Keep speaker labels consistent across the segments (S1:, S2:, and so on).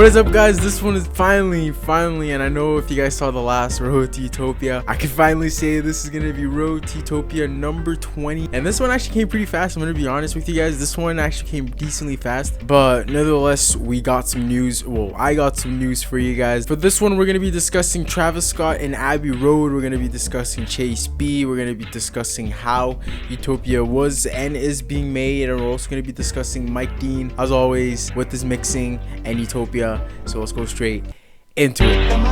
S1: What is up, guys? This one is finally, and I know if you guys saw the last Road to Utopia, I can finally say this is gonna be Road to Utopia number 20, and this one actually came pretty fast. I'm gonna be honest with you guys, this one actually came decently fast, but nevertheless, we got some news. Well, I got some news for you guys. For this one, we're gonna be discussing Travis Scott and Abbey Road. We're gonna be discussing Chase B. We're gonna be discussing how Utopia was and is being made, and we're also gonna be discussing Mike Dean, as always, with his mixing and Utopia. So let's go straight into it.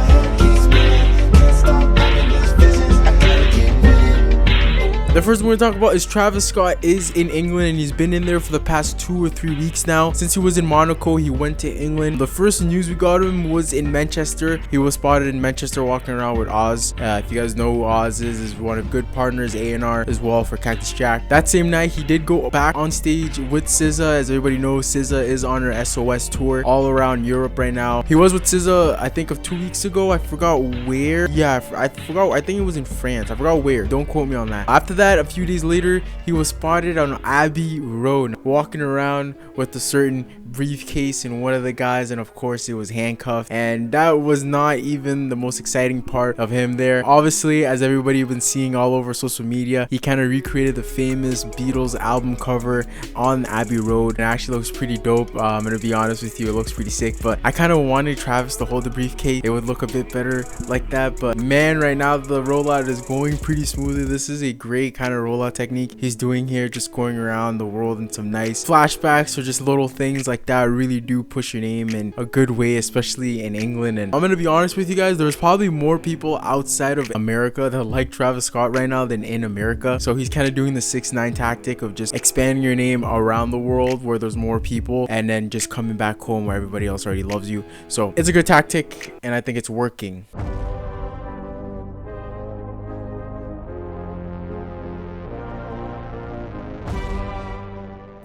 S1: The first one we're gonna talk about is Travis Scott is in England, and he's been in there for the past 2 or 3 weeks now. Since he was in Monaco, he went to England. The first news we got him was in Manchester. He was spotted in Manchester walking around with Oz. If you guys know who Oz is one of good partners, A&R as well for Cactus Jack. That same night, he did go back on stage with SZA. As everybody knows, SZA is on her SOS tour all around Europe right now. He was with SZA, I think, of 2 weeks ago. I forgot where. Yeah, I forgot. I think it was in France. I forgot where. Don't quote me on that. After that, a few days later, he was spotted on Abbey Road walking around with a certain briefcase and one of the guys, and of course it was handcuffed, and that was not even the most exciting part of him there. Obviously, as everybody been seeing all over social media, he kind of recreated the famous Beatles album cover on Abbey Road. It actually looks pretty dope. I'm gonna be honest with you, it looks pretty sick, but I kind of wanted Travis to hold the briefcase. It would look a bit better like that, but man, right now the rollout is going pretty smoothly. This is a great kind of rollout technique he's doing here, just going around the world in some nice flashbacks or just little things like that really do push your name in a good way, especially in England. And I'm gonna be honest with you guys, there's probably more people outside of America that like Travis Scott right now than in America. So he's kind of doing the 6ix9ine tactic of just expanding your name around the world where there's more people, and then just coming back home where everybody else already loves you. So it's a good tactic, and I think it's working.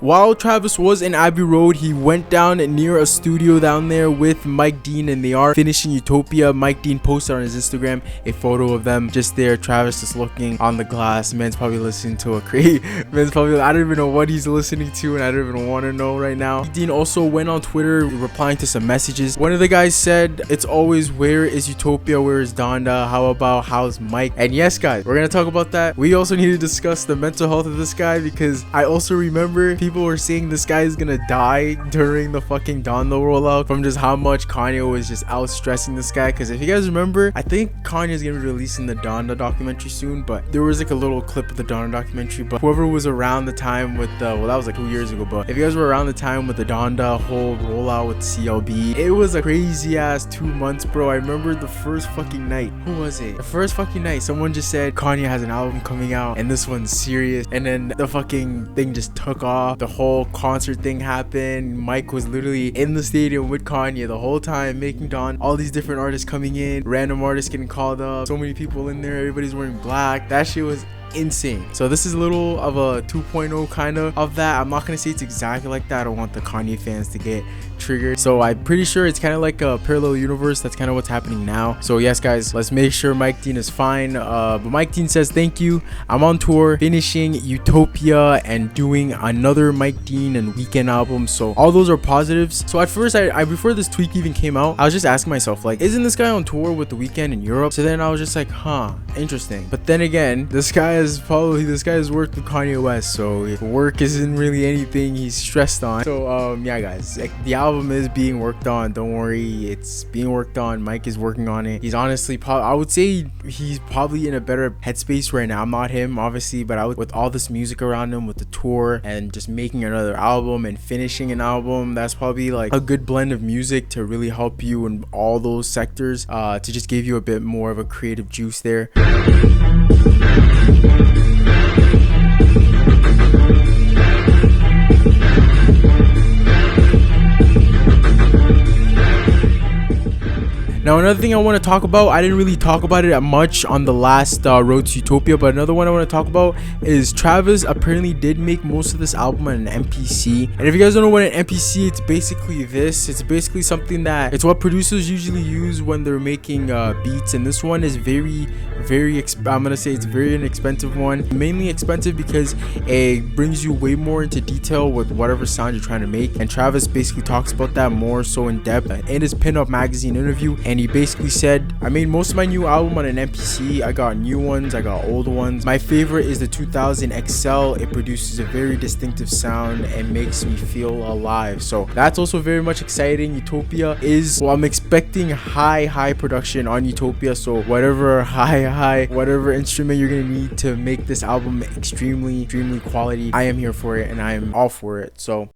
S1: While Travis was in Abbey Road, he went down near a studio down there with Mike Dean, and they are finishing Utopia. Mike Dean posted on his Instagram a photo of them just there. Travis just looking on the glass. Man's probably listening to a crazy. Man's probably, I don't even know what he's listening to, and I don't even want to know right now. Dean also went on Twitter replying to some messages. One of the guys said, "It's always where is Utopia? Where is Donda? How about how's Mike?" And yes, guys, we're gonna talk about that. We also need to discuss the mental health of this guy, because I also remember people were saying this guy is gonna die during the fucking Donda rollout from just how much Kanye was just out stressing this guy. Because if you guys remember, I think Kanye is gonna be releasing the Donda documentary soon, but there was like a little clip of the Donda documentary. But whoever was around the time with the, well, that was like 2 years ago, but if you guys were around the time with the Donda whole rollout with CLB, it was a crazy ass 2 months, bro. I remember the first fucking night. Who was it? The first fucking night, someone just said Kanye has an album coming out and this one's serious, and then the fucking thing just took off. The whole concert thing happened. Mike was literally in the stadium with Kanye the whole time, making Don, all these different artists coming in, random artists getting called up, so many people in there, everybody's wearing black. That shit was insane. So this is a little of a 2.0 kind of that. I'm not gonna say it's exactly like that. I don't want the Kanye fans to get triggered, so I'm pretty sure it's kind of like a parallel universe. That's kind of what's happening now. So yes, guys, let's make sure Mike Dean is fine. But Mike Dean says, "Thank you, I'm on tour finishing Utopia and doing another Mike Dean and Weekend album." So all those are positives. So at first, I before this tweet even came out, I was just asking myself, like, isn't this guy on tour with The Weeknd in Europe? So then I was just like, huh, interesting. But then again, this guy has worked with Kanye West, so work isn't really anything he's stressed on. So yeah, guys, like, the album is being worked on. Don't worry, it's being worked on. Mike is working on it. He's honestly, I would say he's probably in a better headspace right now. I'm not him, obviously, but with all this music around him, with the tour and just making another album and finishing an album, that's probably like a good blend of music to really help you in all those sectors, to just give you a bit more of a creative juice there. Now another thing I want to talk about, I didn't really talk about it much on the last Road to Utopia, but another one I want to talk about is Travis apparently did make most of this album on an MPC. And if you guys don't know what an MPC, it's basically this. It's basically something that it's what producers usually use when they're making beats, and this one is very I'm gonna say it's very inexpensive one. Mainly expensive because it brings you way more into detail with whatever sound you're trying to make, and Travis basically talks about that more so in depth in his Pinup magazine interview. And he basically said, I made most of my new album on an MPC. I got new ones, I got old ones. My favorite is the 2000 XL. It produces a very distinctive sound and makes me feel alive. So that's also very much exciting. Utopia is, well, I'm expecting high production on Utopia, so whatever whatever instrument you're gonna need to make this album extremely quality, I am here for it and I am all for it. So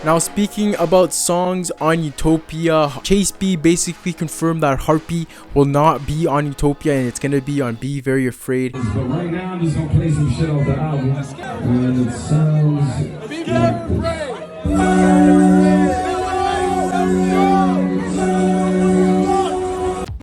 S1: now, speaking about songs on Utopia, Chase B basically confirmed that Heartbeat will not be on Utopia and it's gonna be on Be Very Afraid.
S2: But right now, I'm just gonna play some shit off the album, and it sounds like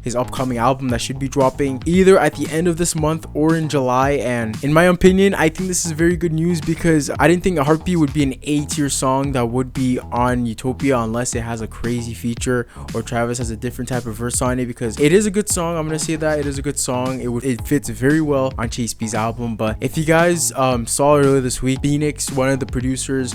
S1: his upcoming album that should be dropping either at the end of this month or in July. And in my opinion, I think this is very good news because I didn't think a Heartbeat would be an A-tier song that would be on Utopia unless it has a crazy feature or Travis has a different type of verse on it, because it is a good song. I'm gonna say that it is a good song. It fits very well on Chase B's album. But if you guys saw earlier this week, Phoenix, one of the producers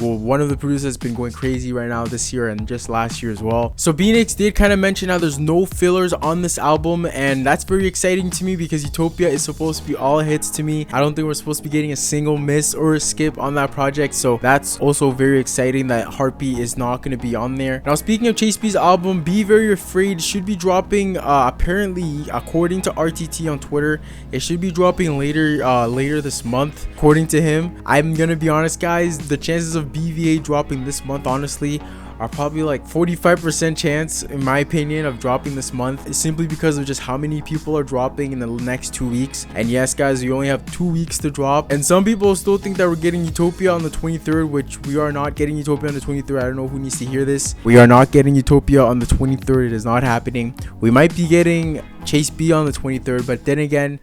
S1: has been going crazy right now this year and just last year as well. So Phoenix did kind of mention how there's no fillers on this album, and that's very exciting to me because Utopia is supposed to be all hits to me. I don't think we're supposed to be getting a single miss or a skip on that project, so that's also very exciting that Heartbeat is not going to be on there. Now, speaking of Chase B's album, Be Very Afraid should be dropping apparently, according to RTT on Twitter, it should be dropping later this month, according to him. I'm gonna be honest, guys, the chances of BVA dropping this month honestly are probably like 45% chance, in my opinion, of dropping this month. It's simply because of just how many people are dropping in the next 2 weeks. And yes, guys, you only have 2 weeks to drop, and some people still think that we're getting Utopia on the 23rd, which we are not getting Utopia on the 23rd. I don't know who needs to hear this. We are not getting Utopia on the 23rd. It is not happening. We might be getting Chase B on the 23rd, but then again,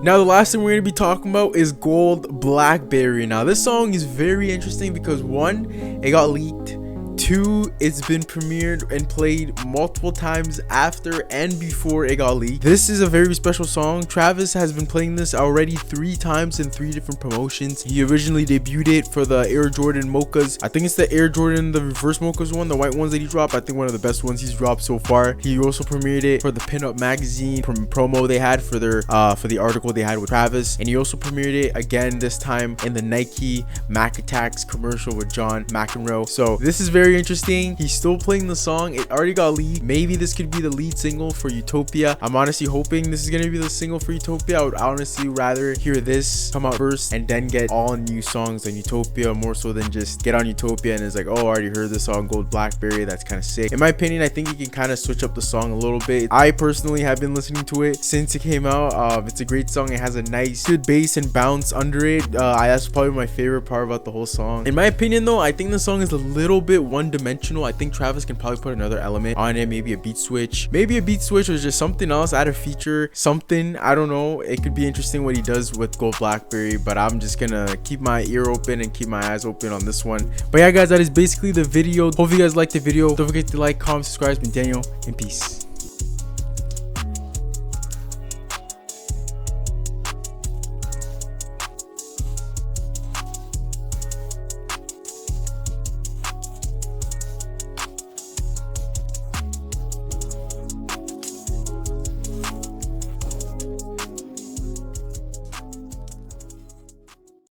S1: now the last thing we're going to be talking about is Gold Blackberry. Now this song is very interesting because 1, it got leaked. 2, it's been premiered and played multiple times after and before it got leaked. This is a very special song. Travis has been playing this already 3 times in 3 different promotions. He originally debuted it for the Air Jordan Mochas. I think it's the Air Jordan, the reverse Mochas one, the white ones that he dropped. I think one of the best ones he's dropped so far. He also premiered it for the Pinup magazine promo they had for their for the article they had with Travis, and he also premiered it again this time in the Nike Mac Attacks commercial with John McEnroe. So this is very interesting. He's still playing the song. It already got leaked. Maybe this could be the lead single for Utopia. I'm honestly hoping this is gonna be the single for Utopia. I would honestly rather hear this come out first and then get all new songs on Utopia, more so than just get on Utopia and it's like, oh, I already heard this song Gold Blackberry. That's kind of sick. In my opinion, I think you can kind of switch up the song a little bit. I personally have been listening to it since it came out. It's a great song. It has a nice good bass and bounce under it. That's probably my favorite part about the whole song. In my opinion though, I think the song is a little bit one-dimensional. I think Travis can probably put another element on it, maybe a beat switch or just something else, add a feature, something. I don't know. It could be interesting what he does with Gold Blackberry, but I'm just gonna keep my ear open and keep my eyes open on this one. But yeah, guys, that is basically the video. Hope you guys liked the video. Don't forget to like, comment, subscribe. It's been Daniel, and peace.